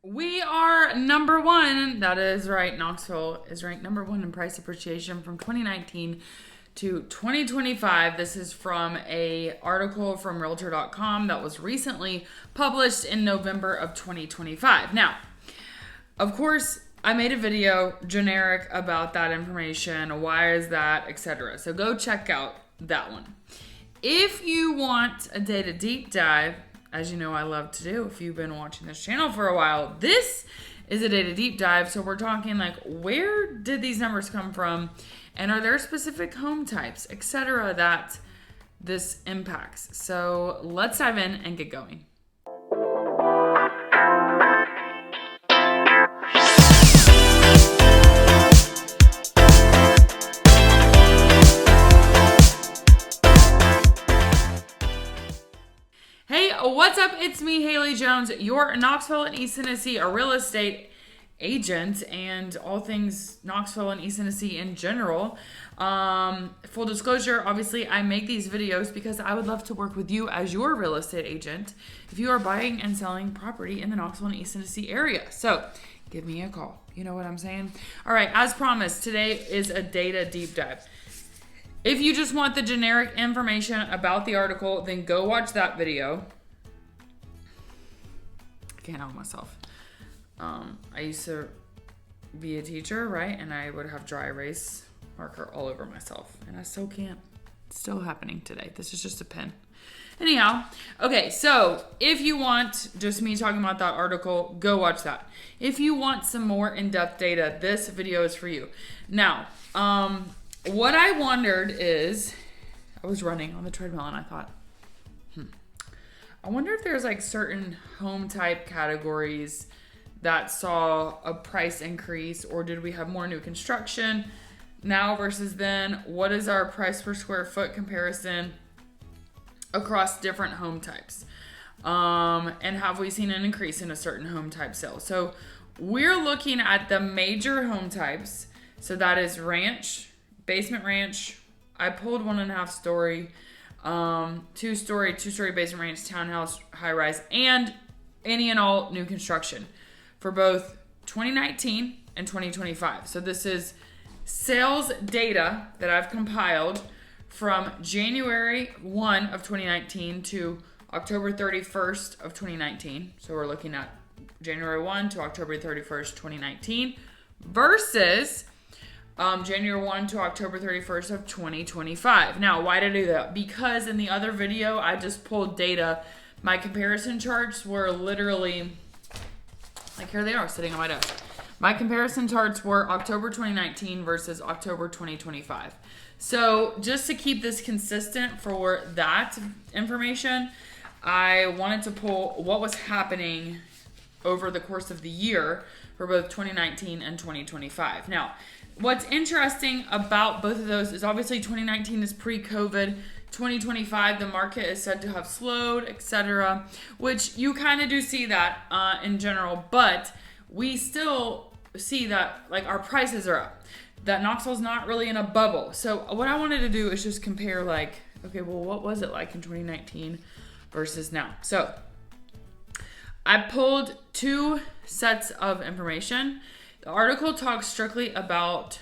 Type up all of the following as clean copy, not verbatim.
We are number one. That is right. Knoxville is ranked number one in price appreciation from 2019 to 2025. This is from a article from Realtor.com that was recently published in November of 2025. Now, of course, I made a video generic about that information. Why is that, etc. So go check out that one. If you want a data deep dive, as you know I love to do if you've been watching this channel for a while, this is a data deep dive. So we're talking like, where did these numbers come from? And are there specific home types, etc., that this impacts? So let's dive in and get going. What's up? It's me, Haley Jones, your Knoxville and East Tennessee, a real estate agent, and all things Knoxville and East Tennessee in general. Full disclosure, obviously, I make these videos because I would love to work with you as your real estate agent if you are buying and selling property in the Knoxville and East Tennessee area. So give me a call. You know what I'm saying? All right, as promised, today is a data deep dive. If you just want the generic information about the article, then go watch that video. Can't help myself. I used to be a teacher, right? And I would have dry erase marker all over myself. And I still can't. It's still happening today. This is just a pen. Anyhow, okay, so if you want just me talking about that article, go watch that. If you want some more in-depth data, this video is for you. Now, what I wondered is, I was running on the treadmill and I thought, I wonder if there's like certain home type categories that saw a price increase, or did we have more new construction now versus then? What is our price per square foot comparison across different home types? And have we seen an increase in a certain home type sale? So we're looking at the major home types. So that is ranch, basement ranch. I pulled 1.5 story. 2-story basement ranch, townhouse, high rise, and any and all new construction for both 2019 and 2025. So this is sales data that I've compiled from January 1 of 2019 to October 31st of 2019. So we're looking at January 1 to October 31st, 2019 versus January 1 to October 31st of 2025. Now, why did I do that? Because in the other video, I just pulled data. My comparison charts were literally, like here they are sitting on my desk. My comparison charts were October 2019 versus October 2025. So just to keep this consistent for that information, I wanted to pull what was happening over the course of the year for both 2019 and 2025. Now, what's interesting about both of those is obviously 2019 is pre-COVID. 2025, the market is said to have slowed, etc., which you kind of do see that in general, but we still see that like our prices are up. That Knoxville's not really in a bubble. So what I wanted to do is just compare like, okay, well, what was it like in 2019 versus now? So I pulled 2 sets of information. The article talks strictly about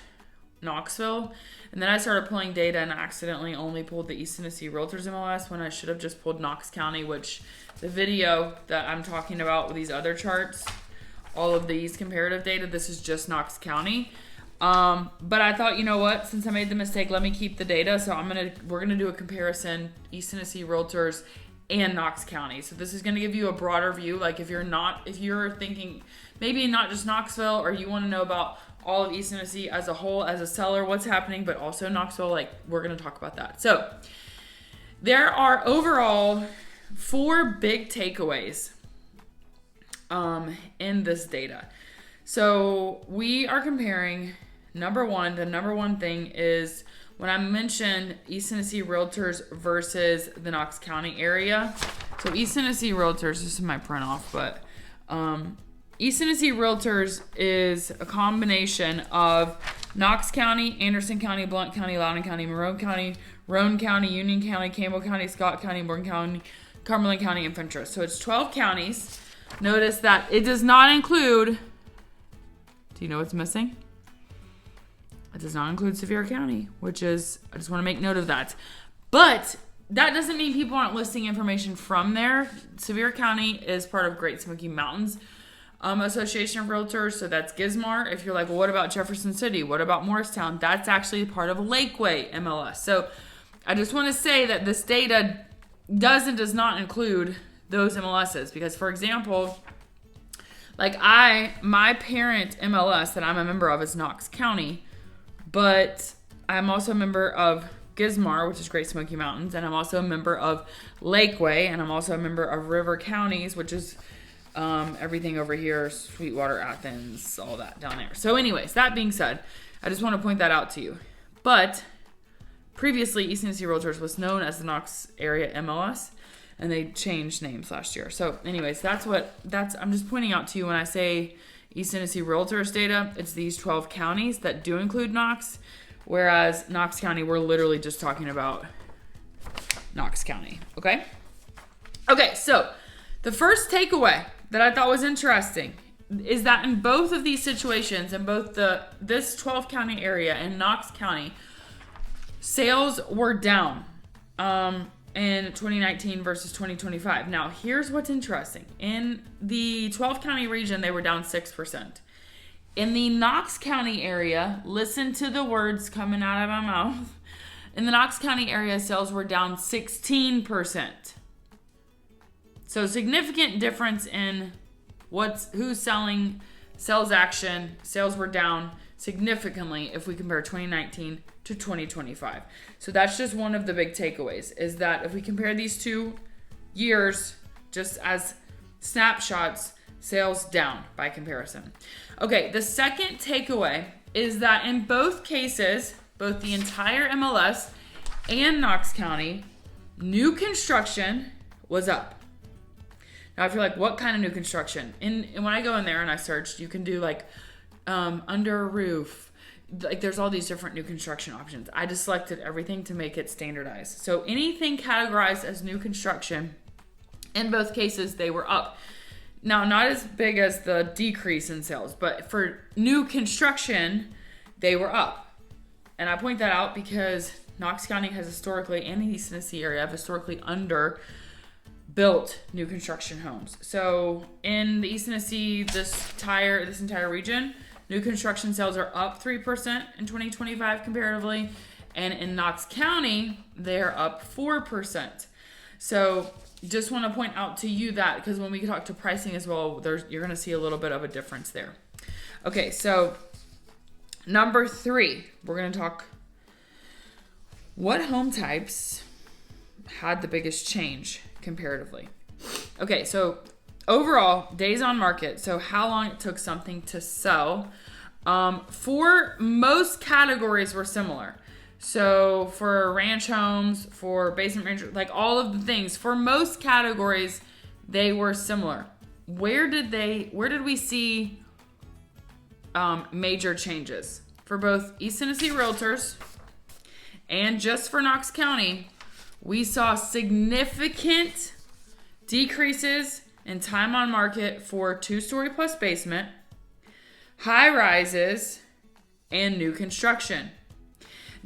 Knoxville, and then I started pulling data and accidentally only pulled the East Tennessee Realtors MLS when I should have just pulled Knox County, which the video that I'm talking about with these other charts, all of these comparative data, this is just Knox County. But I thought, you know what, since I made the mistake, let me keep the data. So we're gonna do a comparison, East Tennessee Realtors and Knox County. So this is going to give you a broader view. Like if you're thinking maybe not just Knoxville, or you want to know about all of East Tennessee as a whole, as a seller, what's happening, but also Knoxville, like we're going to talk about that. So there are overall 4 big takeaways in this data. So we are comparing the number one thing is when I mentioned East Tennessee Realtors versus the Knox County area. So East Tennessee Realtors, this is my print off, but East Tennessee Realtors is a combination of Knox County, Anderson County, Blount County, Loudoun County, Monroe County, Roane County, Union County, Campbell County, Scott County, Morgan County, Cumberland County, and Fentress. So it's 12 counties Notice that it does not include, do you know what's missing? It does not include Sevier County, which is, I just want to make note of that. But that doesn't mean people aren't listing information from there. Sevier County is part of Great Smoky Mountains Association of Realtors, so that's Gizmar. If you're like, well, what about Jefferson City? What about Morristown? That's actually part of Lakeway MLS. So I just want to say that this data does not include those MLSs, because, for example, like my parent MLS that I'm a member of is Knox County, but I'm also a member of Gizmar, which is Great Smoky Mountains, and I'm also a member of Lakeway, and I'm also a member of River Counties, which is everything over here, Sweetwater, Athens, all that down there. So anyways, that being said, I just want to point that out to you. But previously, East Tennessee Realtors was known as the Knox Area MLS, and they changed names last year. So anyways, I'm just pointing out to you when I say East Tennessee Realtors data, it's these 12 counties that do include Knox, whereas Knox County, we're literally just talking about Knox County, okay? Okay, so the first takeaway that I thought was interesting is that in both of these situations, in both this 12 county area and Knox County, sales were down in 2019 versus 2025. Now, here's what's interesting. In the 12 county region, they were down 6%. In the Knox County area, listen to the words coming out of my mouth. In the Knox County area, sales were down 16%. So significant difference in who's selling, sales action. Sales were down significantly if we compare 2019 to 2025. So that's just one of the big takeaways, is that if we compare these two years just as snapshots, sales down by comparison. Okay, the second takeaway is that in both cases, both the entire MLS and Knox County, new construction was up. Now, if you're like, what kind of new construction? And when I go in there and I searched, you can do like under a roof. Like there's all these different new construction options. I just selected everything to make it standardized. So anything categorized as new construction, in both cases, they were up. Now, not as big as the decrease in sales, but for new construction, they were up. And I point that out because Knox County has historically, and the East Tennessee area, have historically underbuilt new construction homes. So in the East Tennessee, this entire region, new construction sales are up 3% in 2025 comparatively. And in Knox County, they're up 4%. So just want to point out to you that, because when we talk to pricing as well, you're going to see a little bit of a difference there. Okay, so number 3, we're going to talk what home types had the biggest change comparatively. Okay, so overall, days on market, so how long it took something to sell, for most categories were similar. So for ranch homes, for basement ranch, like all of the things, for most categories, they were similar. Where did we see major changes? For both East Tennessee Realtors and just for Knox County, we saw significant decreases in time on market for 2-story plus basement, high rises, and new construction.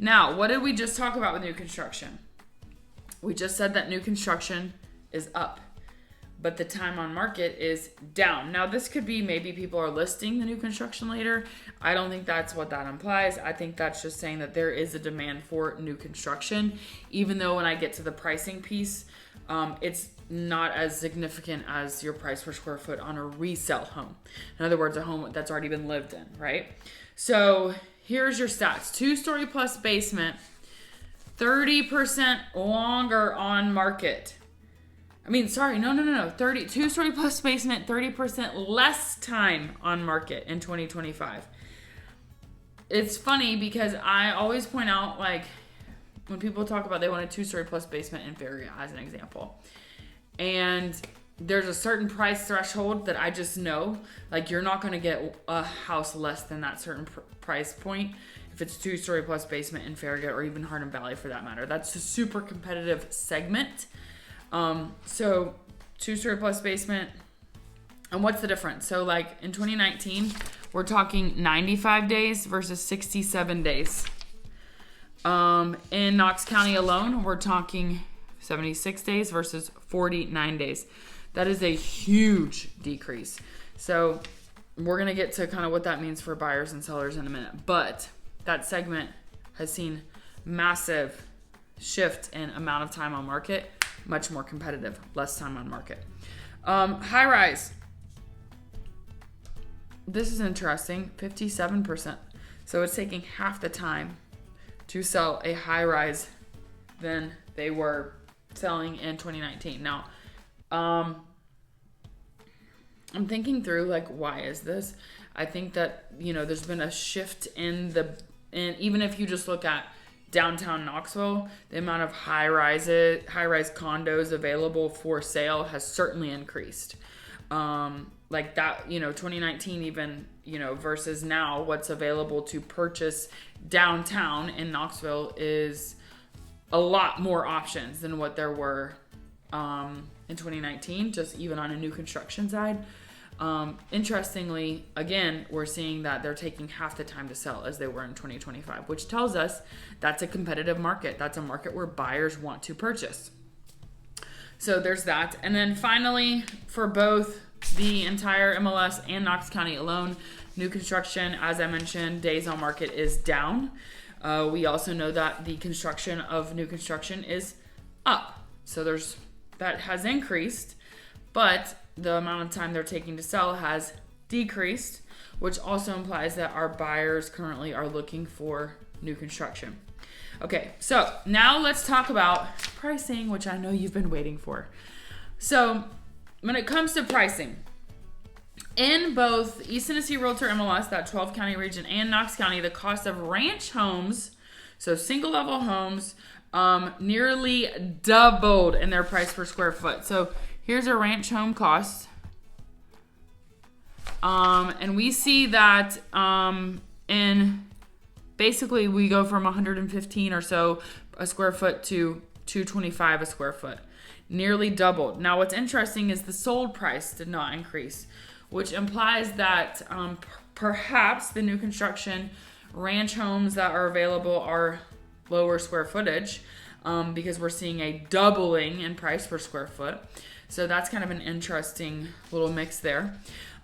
Now, what did we just talk about with new construction? We just said that new construction is up, but the time on market is down. Now, this could be maybe people are listing the new construction later. I don't think that's what that implies. I think that's just saying that there is a demand for new construction, even though when I get to the pricing piece, it's not as significant as your price per square foot on a resale home. In other words, a home that's already been lived in, right? So here's your stats. 2-story plus basement, 30% longer on market. No. 2-story plus basement, 30% less time on market in 2025. It's funny because I always point out, like, when people talk about they want a 2-story plus basement in Farragut as an example, and there's a certain price threshold that I just know, like, you're not going to get a house less than that certain price point if it's 2-story plus basement in Farragut or even Hardin Valley for that matter. That's a super competitive segment. So 2-story plus basement, And what's the difference? So like in 2019, we're talking 95 days versus 67 days. In Knox County alone, we're talking 76 days versus 49 days. That is a huge decrease. So we're going to get to kind of what that means for buyers and sellers in a minute. But that segment has seen massive shift in amount of time on market, much more competitive, less time on market. High rise. This is interesting, 57%. So it's taking half the time to sell a high rise than they were selling in 2019. Now, I'm thinking through like, why is this? I think that, you know, there's been a shift in even if you just look at downtown Knoxville, the amount of high-rise condos available for sale has certainly increased. Like that, you know, 2019 even, you know, versus now, what's available to purchase downtown in Knoxville is a lot more options than what there were in 2019, just even on a new construction side. Interestingly, again, we're seeing that they're taking half the time to sell as they were in 2025, which tells us that's a competitive market. That's a market where buyers want to purchase. So there's that. And then finally, for both the entire MLS and Knox County alone, new construction, as I mentioned, days on market is down. We also know that the construction of new construction is up. So that has increased, but the amount of time they're taking to sell has decreased, which also implies that our buyers currently are looking for new construction. Okay, so now let's talk about pricing, which I know you've been waiting for. So when it comes to pricing, in both East Tennessee Realtor MLS, that 12 county region, and Knox County, the cost of ranch homes, so single level homes, nearly doubled in their price per square foot. So here's a ranch home cost. And we see that in basically we go from 115 or so a square foot to 225 a square foot. Nearly doubled. Now what's interesting is the sold price did not increase, which implies that perhaps the new construction ranch homes that are available are lower square footage because we're seeing a doubling in price per square foot. So that's kind of an interesting little mix there.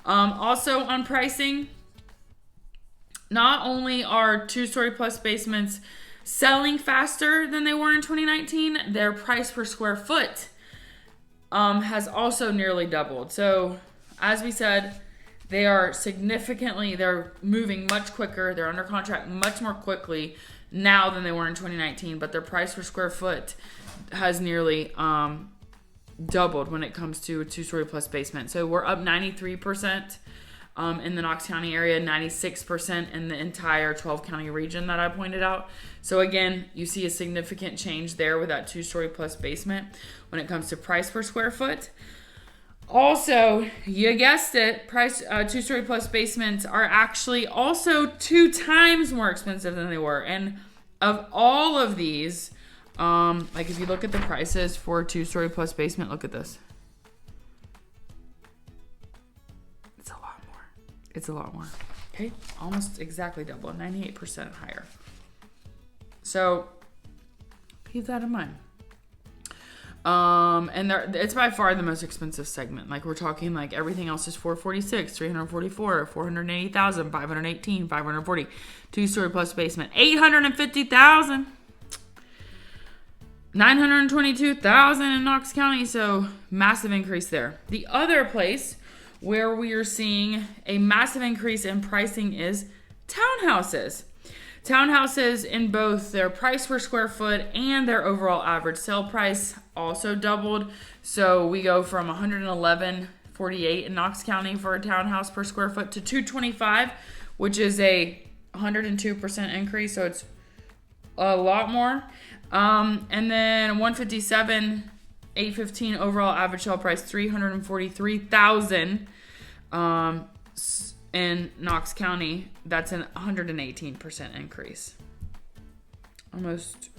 Also on pricing, not only are 2-story plus basements selling faster than they were in 2019, their price per square foot has also nearly doubled. So as we said, they're moving much quicker. They're under contract much more quickly now than they were in 2019, but their price per square foot has nearly doubled when it comes to a 2-story plus basement. So we're up 93% in the Knox County area, 96% in the entire 12 county region that I pointed out. So again, you see a significant change there with that 2-story plus basement when it comes to price per square foot. Also, you guessed it, 2-story plus basements are actually also 2 times more expensive than they were. And of all of these, like if you look at the prices for 2-story plus basement, look at this. It's a lot more. Okay, almost exactly double, 98% higher. So keep that in mind. And it's by far the most expensive segment. Like we're talking like everything else is 446, 344, 480,000, 518, 540. 2-story plus basement, 850,000. 922,000 in Knox County, so massive increase there. The other place where we are seeing a massive increase in pricing is townhouses. Townhouses in both their price per square foot and their overall average sale price also doubled. So we go from $111.48 in Knox County for a townhouse per square foot to $225, which is a 102% increase. So it's a lot more. And then $157,815 overall average sale price, $343,000 in Knox County. That's an 118% increase. Almost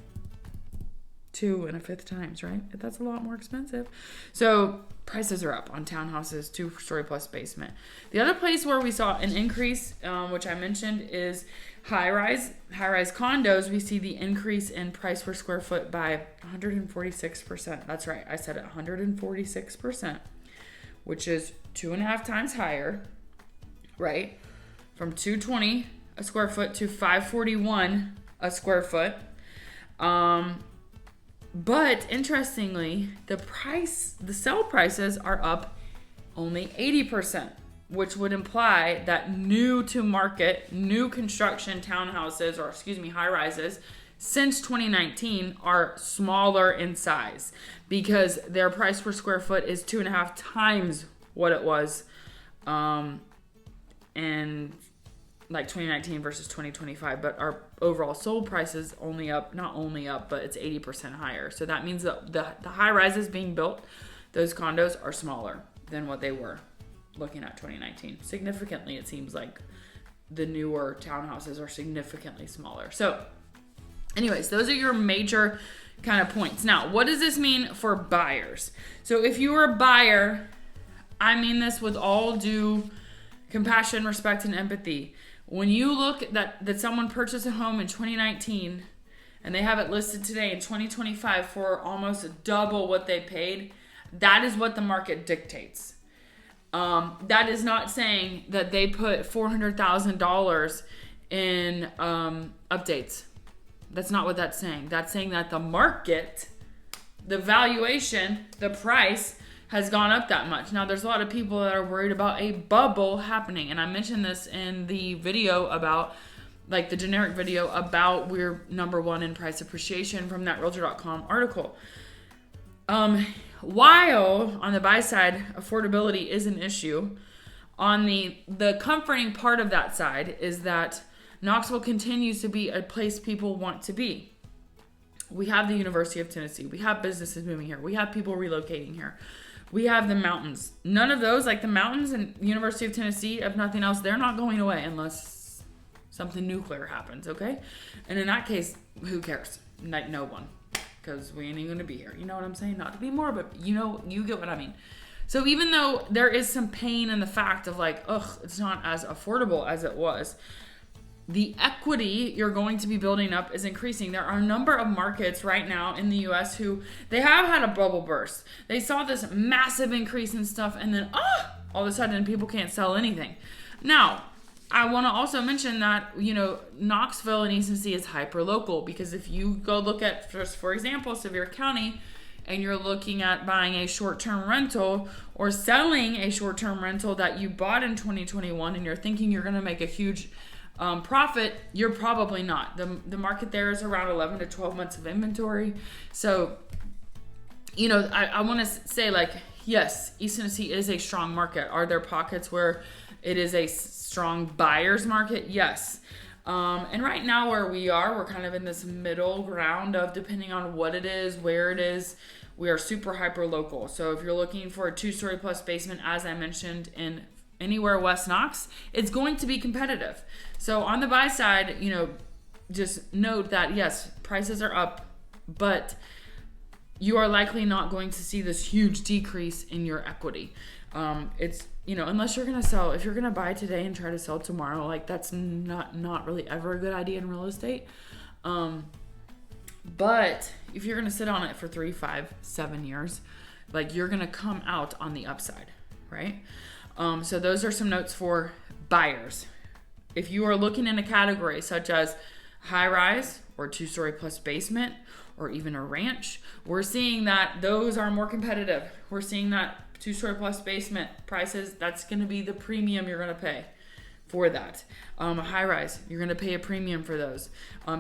2 1/5 times, right? That's a lot more expensive. So prices are up on townhouses, 2-story plus basement. The other place where we saw an increase, which I mentioned, is high-rise condos. We see the increase in price per square foot by 146%. That's right, I said it, 146%, which is 2.5 times higher, right? From $220 a square foot to $541 a square foot. But interestingly, the sell prices are up only 80%, which would imply that new to market, new construction townhouses, or high rises since 2019 are smaller in size because their price per square foot is 2.5 times what it was in like 2019 versus 2025, but our overall sold price is not only up, but it's 80% higher. So that means that the high rises being built, those condos are smaller than what they were looking at 2019. Significantly, it seems like the newer townhouses are significantly smaller. So anyways, those are your major kind of points. Now, what does this mean for buyers? So if you are a buyer, I mean this with all due compassion, respect, and empathy. When you look that someone purchased a home in 2019 and they have it listed today in 2025 for almost double what they paid, that is what the market dictates. That is not saying that they put $400,000 in updates. That's not what that's saying. That's saying that the market, the valuation, the price has gone up that much. Now, there's a lot of people that are worried about a bubble happening. And I mentioned this in the video about, like the generic video about we're number one in price appreciation from that Realtor.com article. While on the buy side, affordability is an issue, on the comforting part of that side is that Knoxville continues to be a place people want to be. We have the University of Tennessee. We have businesses moving here. We have people relocating here. We have the mountains. None of those, like the mountains and University of Tennessee, if nothing else, they're not going away unless something nuclear happens, okay? And in that case, who cares? Like no one, because we ain't even going to be here. You know what I'm saying? Not to be morbid, but you get what I mean. So even though there is some pain in the fact of like, it's not as affordable as it was, the equity you're going to be building up is increasing. There are a number of markets right now in the U.S. who they have had a bubble burst. They saw this massive increase in stuff, and then all of a sudden people can't sell anything. Now, I want to also mention that Knoxville and East Tennessee is hyper local, because if you go look at, just for example, Sevier County, and you're looking at buying a short-term rental or selling a short-term rental that you bought in 2021, and you're thinking you're going to make a huge profit, you're probably not. The market there is around 11 to 12 months of inventory. So, I want to say, like, yes, East Tennessee is a strong market. Are there pockets where it is a strong buyer's market? Yes. And right now where we are, we're kind of in this middle ground of, depending on what it is, where it is, we are super hyper local. So if you're looking for a 2-story plus basement, as I mentioned, in anywhere West Knox, it's going to be competitive. So on the buy side, just note that yes, prices are up, but you are likely not going to see this huge decrease in your equity. It's, unless you're going to sell, if you're going to buy today and try to sell tomorrow, like that's not really ever a good idea in real estate. But if you're going to sit on it for 3, 5, 7 years, like you're going to come out on the upside, right? So those are some notes for buyers. If you are looking in a category such as high rise or 2-story plus basement or even a ranch, we're seeing that those are more competitive. We're seeing that 2-story plus basement prices, that's going to be the premium you're going to pay for that. A high rise, you're going to pay a premium for those,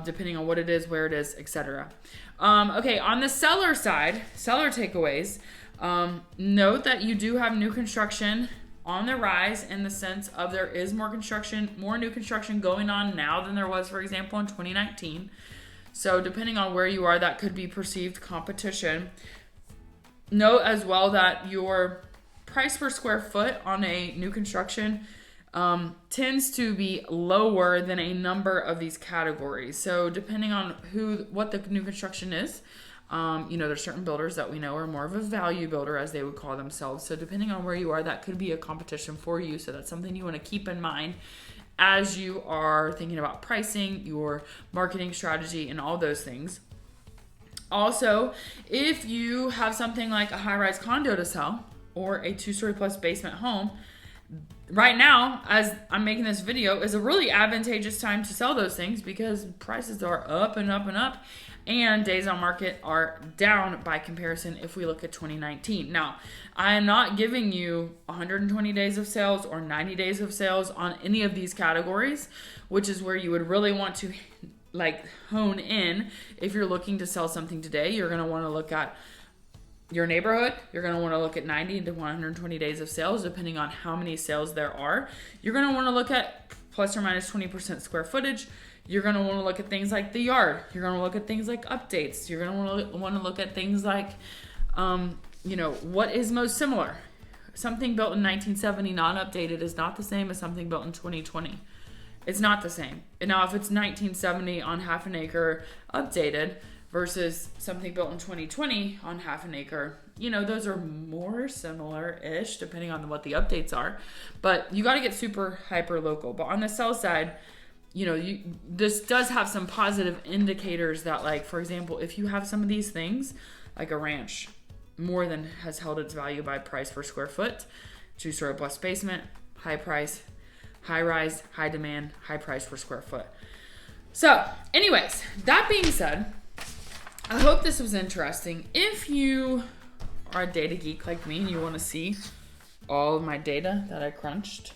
depending on what it is, where it is, etc. Okay, on the seller side, seller takeaways, note that you do have new construction on the rise, in the sense of there is more new construction going on now than there was, for example, in 2019. So depending on where you are, that could be perceived competition. Note as well that your price per square foot on a new construction tends to be lower than a number of these categories. So depending on what the new construction is, There's certain builders that we know are more of a value builder, as they would call themselves. So depending on where you are, that could be a competition for you. So that's something you want to keep in mind as you are thinking about pricing, your marketing strategy, and all those things. Also, if you have something like a high-rise condo to sell or a 2-story plus basement home, right now, as I'm making this video, is a really advantageous time to sell those things because prices are up and up and up, and days on market are down by comparison if we look at 2019. Now, I am not giving you 120 days of sales or 90 days of sales on any of these categories, which is where you would really want to hone in. If you're looking to sell something today, you're going to want to look at your neighborhood. You're going to want to look at 90 to 120 days of sales, depending on how many sales there are. You're going to want to look at plus or minus 20% square footage. You're going to want to look at things like the yard. You're going to look at things like updates. You're going to want to look at things like, what is most similar. Something built in 1970 non-updated is not the same as something built in 2020. It's not the same. And now if it's 1970 on half an acre updated versus something built in 2020 on half an acre, those are more similar-ish depending on what the updates are. But you got to get super hyper local. But on the sell side, this does have some positive indicators that, for example, if you have some of these things, like a ranch, more than has held its value by price per square foot, 2-story plus basement, high price, high rise, high demand, high price per square foot. So anyways, that being said, I hope this was interesting. If you are a data geek like me and you want to see all of my data that I crunched,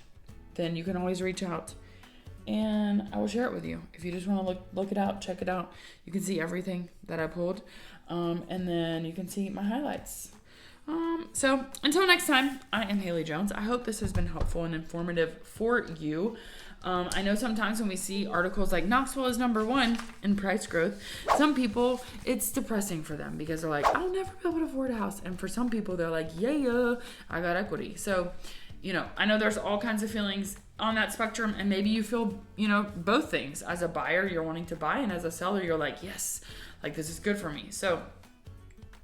then you can always reach out and I will share it with you. If you just want to look it out, check it out, you can see everything that I pulled, and then you can see my highlights. So until next time, I am Haley Jones. I hope this has been helpful and informative for you. I know sometimes when we see articles like Knoxville is #1 in price growth, some people, it's depressing for them because they're like, I'll never be able to afford a house. And for some people, they're like, yeah, I got equity. So, I know there's all kinds of feelings on that spectrum, and maybe you feel, both things. As a buyer, you're wanting to buy, and as a seller, you're like, yes, this is good for me. So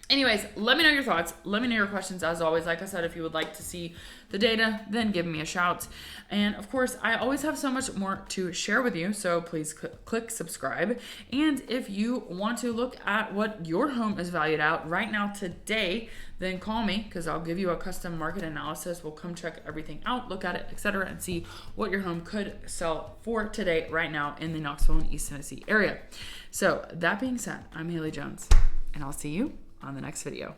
anyways, let me know your thoughts. Let me know your questions. As always, like I said, if you would like to see the data, then give me a shout. And of course, I always have so much more to share with you, so please click subscribe. And if you want to look at what your home is valued at right now today, then call me because I'll give you a custom market analysis. We'll come check everything out, look at it, etc., and see what your home could sell for today, right now in the Knoxville and East Tennessee area. So that being said, I'm Haley Jones, and I'll see you on the next video.